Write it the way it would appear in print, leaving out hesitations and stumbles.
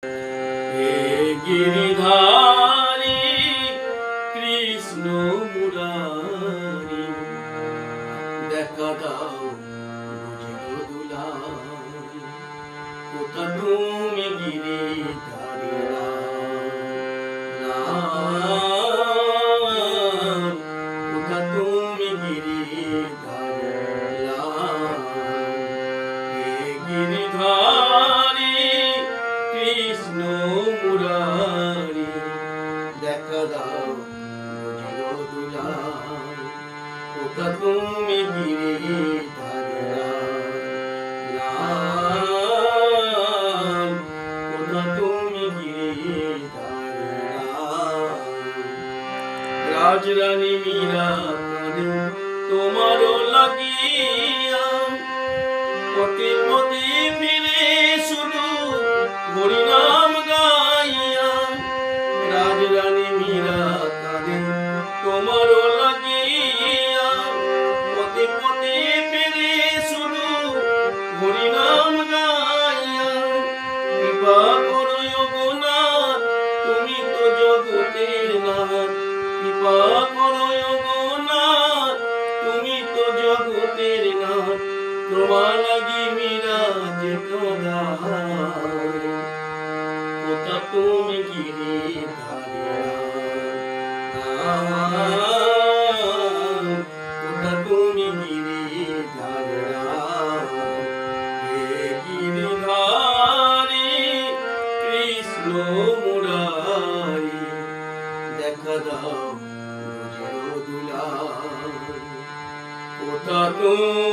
হে গিরিধারী কৃষ্ণ মুরারি, দেখা দাও বুঝিল দুলারি, কোথা তুমি গিরিধারী কোথা তুমি গিরিধারী হে গিরিধারী কৃষ্ণ মুরারি, দেখা দাও বুঝিল দুলারি, কোথা তুমি গিরিধারী কোথা তুমি গিরিধারী। রাজরানী মীরা কাঁদে তোমারও লাগিয়া, পথে পথে ফিরে শুধু হরিনাম গাইয়া। রাজরানী মীরা কাঁদে তোমারও লাগিয়া, পথে পথে ফিরে শুধু হরিনাম গাইয়া। কৃপা করো গো নাথ, তুমি তো জগতের নাথ, কৃপা করো গো নাথ, তুমি তো জগতের নাথ। তোমার লাগি মীরা যে কাঁদায়, কোথা তুমি গিরিধারী, কোথা তুমি গিরিধারী। হে গিরিধারী কৃষ্ণ মুরারি, দেখা দাও বুঝিল দুলারি, কোথা তুমি